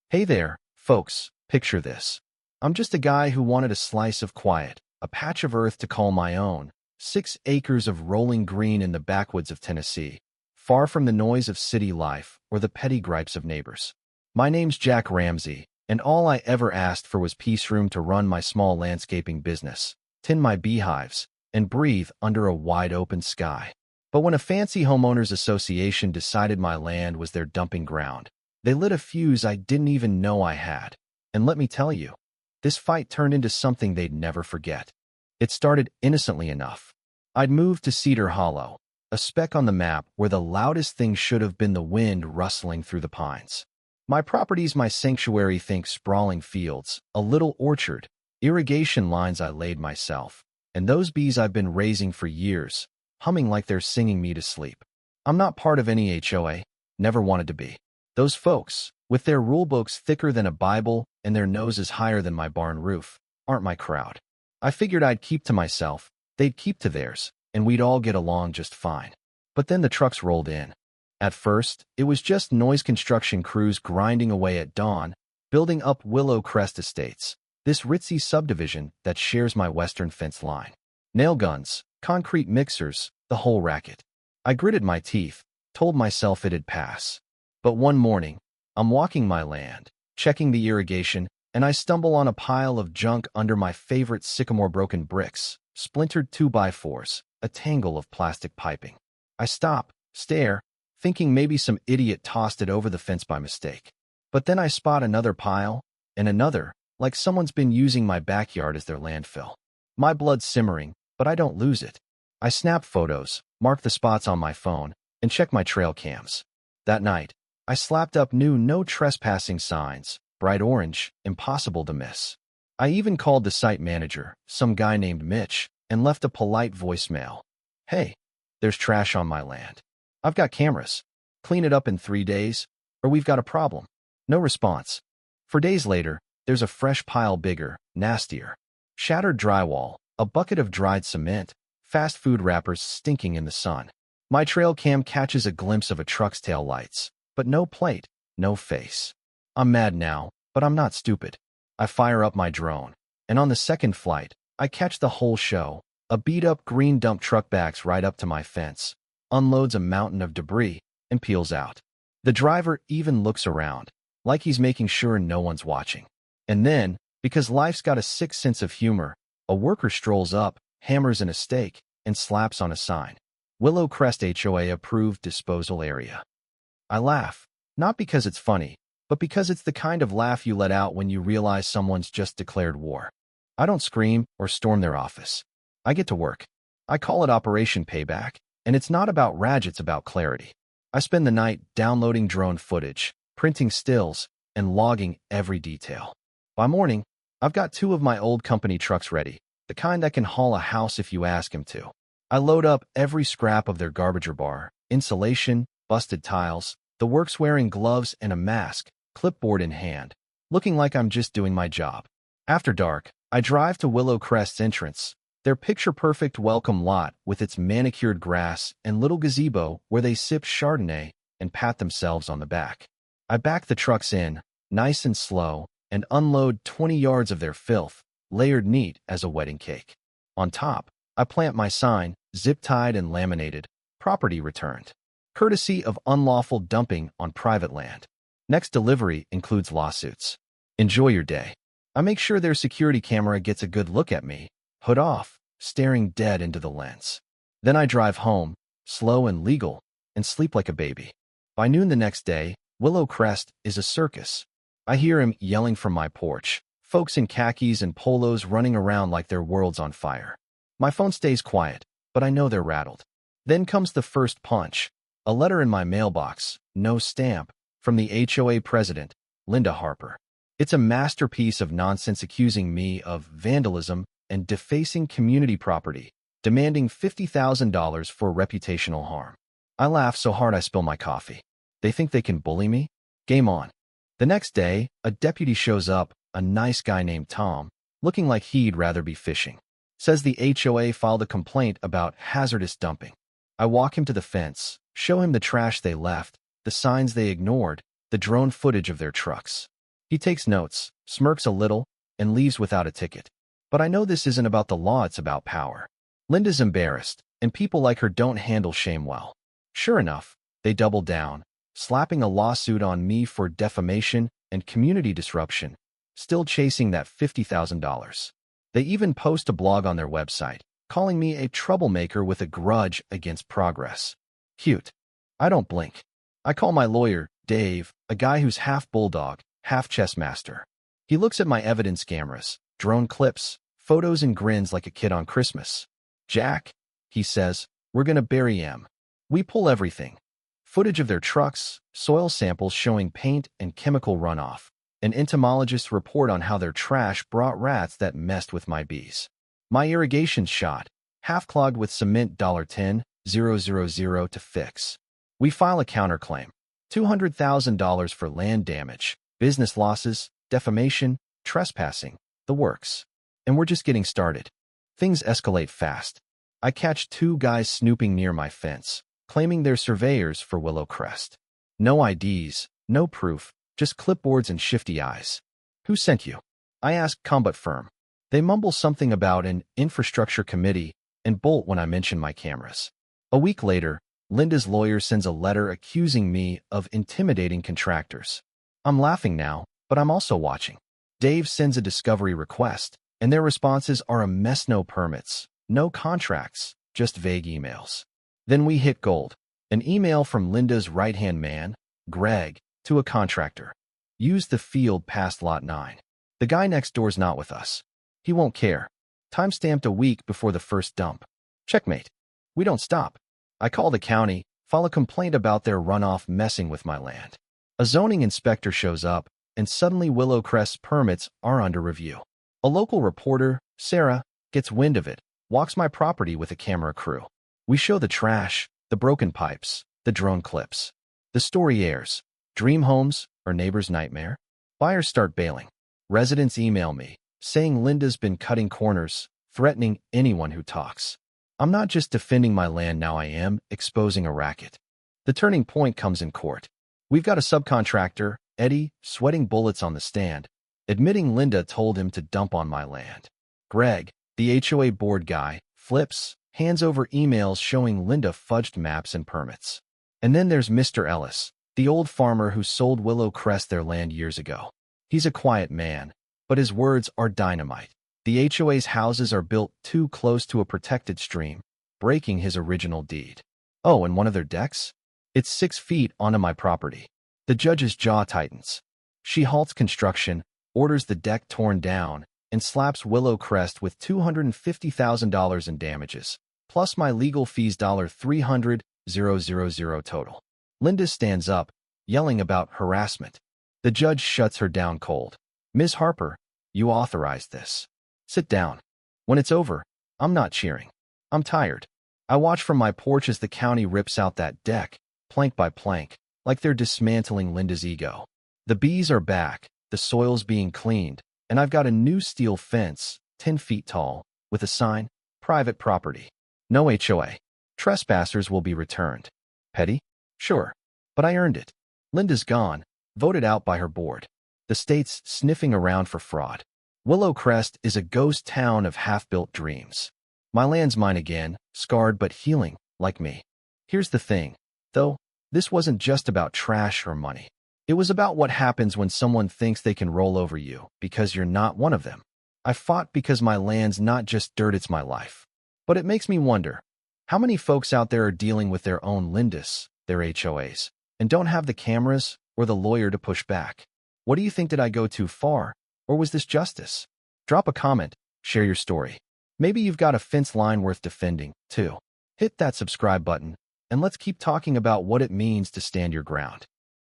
Hey there, folks, picture this. I'm just a guy who wanted a slice of quiet, a patch of earth to call my own, 6 acres of rolling green in the backwoods of Tennessee, far from the noise of city life or the petty gripes of neighbors. My name's Jack Ramsey, and all I ever asked for was peace room to run my small landscaping business, tend my beehives, and breathe under a wide-open sky. But when a fancy homeowners association decided my land was their dumping ground, they lit a fuse I didn't even know I had. And let me tell you, this fight turned into something they'd never forget. It started innocently enough. I'd moved to Cedar Hollow, a speck on the map where the loudest thing should have been the wind rustling through the pines. My property's my sanctuary, think sprawling fields, a little orchard, irrigation lines I laid myself, and those bees I've been raising for years, humming like they're singing me to sleep. I'm not part of any HOA, never wanted to be. Those folks, with their rulebooks thicker than a Bible and their noses higher than my barn roof, aren't my crowd. I figured I'd keep to myself, they'd keep to theirs, and we'd all get along just fine. But then the trucks rolled in. At first, it was just noise construction crews grinding away at dawn, building up Willow Crest Estates, this ritzy subdivision that shares my western fence line. Nail guns, concrete mixers, the whole racket. I gritted my teeth, told myself it'd pass. But one morning, I'm walking my land, checking the irrigation, and I stumble on a pile of junk under my favorite sycamore: broken bricks, splintered 2x4s, a tangle of plastic piping. I stop, stare, thinking maybe some idiot tossed it over the fence by mistake. But then I spot another pile, and another, like someone's been using my backyard as their landfill. My blood's simmering, but I don't lose it. I snap photos, mark the spots on my phone, and check my trail cams. That night, I slapped up new no trespassing signs, bright orange, impossible to miss. I even called the site manager, some guy named Mitch, and left a polite voicemail. Hey, there's trash on my land. I've got cameras. Clean it up in 3 days, or we've got a problem. No response. For days later, there's a fresh pile, bigger, nastier. Shattered drywall, a bucket of dried cement, fast food wrappers stinking in the sun. My trail cam catches a glimpse of a truck's tail lights, but no plate, no face. I'm mad now, but I'm not stupid. I fire up my drone, and on the second flight, I catch the whole show. A beat-up green dump truck backs right up to my fence, unloads a mountain of debris, and peels out. The driver even looks around, like he's making sure no one's watching. And then, because life's got a sick sense of humor, a worker strolls up, hammers in a stake, and slaps on a sign. Willow Crest HOA approved disposal area. I laugh, not because it's funny, but because it's the kind of laugh you let out when you realize someone's just declared war. I don't scream or storm their office. I get to work. I call it Operation Payback, and it's not about rage, it's about clarity. I spend the night downloading drone footage, printing stills, and logging every detail. By morning, I've got 2 of my old company trucks ready, the kind that can haul a house if you ask him to. I load up every scrap of their garbager bar, insulation, busted tiles, the works, wearing gloves and a mask, clipboard in hand, looking like I'm just doing my job. After dark, I drive to Willow Crest's entrance, their picture-perfect welcome lot with its manicured grass and little gazebo where they sip Chardonnay and pat themselves on the back. I back the trucks in, nice and slow, and unload 20 yards of their filth, layered neat as a wedding cake. On top, I plant my sign, zip-tied and laminated, property returned, courtesy of unlawful dumping on private land. Next delivery includes lawsuits. Enjoy your day. I make sure their security camera gets a good look at me, hood off, staring dead into the lens. Then I drive home, slow and legal, and sleep like a baby. By noon the next day, Willow Crest is a circus. I hear him yelling from my porch, folks in khakis and polos running around like their world's on fire. My phone stays quiet, but I know they're rattled. Then comes the first punch, a letter in my mailbox, no stamp, from the HOA president, Linda Harper. It's a masterpiece of nonsense accusing me of vandalism and defacing community property, demanding $50,000 for reputational harm. I laugh so hard I spill my coffee. They think they can bully me? Game on. The next day, a deputy shows up, a nice guy named Tom, looking like he'd rather be fishing. Says the HOA filed a complaint about hazardous dumping. I walk him to the fence, show him the trash they left, the signs they ignored, the drone footage of their trucks. He takes notes, smirks a little, and leaves without a ticket. But I know this isn't about the law, it's about power. Linda's embarrassed, and people like her don't handle shame well. Sure enough, they double down, slapping a lawsuit on me for defamation and community disruption, still chasing that $50,000. They even post a blog on their website, calling me a troublemaker with a grudge against progress. Cute. I don't blink. I call my lawyer, Dave, a guy who's half bulldog, half chess master. He looks at my evidence cameras, drone clips, photos, and grins like a kid on Christmas. Jack, he says, we're gonna bury him. We pull everything. Footage of their trucks, soil samples showing paint and chemical runoff, an entomologist's report on how their trash brought rats that messed with my bees. My irrigation shot, half clogged with cement, $10,000 to fix. We file a counterclaim, $200,000 for land damage, business losses, defamation, trespassing, the works. And we're just getting started. Things escalate fast. I catch two guys snooping near my fence, claiming they're surveyors for Willow Crest. No IDs, no proof, just clipboards and shifty eyes. Who sent you? I ask, calm but firm. They mumble something about an infrastructure committee and bolt when I mention my cameras. A week later, Linda's lawyer sends a letter accusing me of intimidating contractors. I'm laughing now, but I'm also watching. Dave sends a discovery request, and their responses are a mess: no permits, no contracts, just vague emails. Then we hit gold. An email from Linda's right-hand man, Greg, to a contractor. Use the field past lot 9. The guy next door's not with us. He won't care. Time-stamped a week before the first dump. Checkmate. We don't stop. I call the county, file a complaint about their runoff messing with my land. A zoning inspector shows up, and suddenly Willow Crest's permits are under review. A local reporter, Sarah, gets wind of it, walks my property with a camera crew. We show the trash, the broken pipes, the drone clips. The story airs. Dream homes or neighbor's nightmare? Buyers start bailing. Residents email me, saying Linda's been cutting corners, threatening anyone who talks. I'm not just defending my land now, I am exposing a racket. The turning point comes in court. We've got a subcontractor, Eddie, sweating bullets on the stand, admitting Linda told him to dump on my land. Greg, the HOA board guy, flips, hands over emails showing Linda fudged maps and permits. And then there's Mr. Ellis, the old farmer who sold Willow Crest their land years ago. He's a quiet man, but his words are dynamite. The HOA's houses are built too close to a protected stream, breaking his original deed. Oh, and one of their decks? It's 6 feet onto my property. The judge's jaw tightens. She halts construction, orders the deck torn down, and slaps Willow Crest with $250,000 in damages, plus my legal fees, $300,000 total. Linda stands up, yelling about harassment. The judge shuts her down cold. Ms. Harper, you authorized this. Sit down. When it's over, I'm not cheering. I'm tired. I watch from my porch as the county rips out that deck, plank by plank, like they're dismantling Linda's ego. The bees are back, the soil's being cleaned, and I've got a new steel fence, 10 feet tall, with a sign, private property. No HOA. Trespassers will be returned. Petty? Sure. But I earned it. Linda's gone, voted out by her board. The state's sniffing around for fraud. Willow Crest is a ghost town of half-built dreams. My land's mine again, scarred but healing, like me. Here's the thing, though, this wasn't just about trash or money. It was about what happens when someone thinks they can roll over you because you're not one of them. I fought because my land's not just dirt, it's my life. But it makes me wonder, how many folks out there are dealing with their own Lindas, their HOAs, and don't have the cameras or the lawyer to push back? What do you think? Did I go too far? Or was this justice? Drop a comment, share your story. Maybe you've got a fence line worth defending, too. Hit that subscribe button, and let's keep talking about what it means to stand your ground.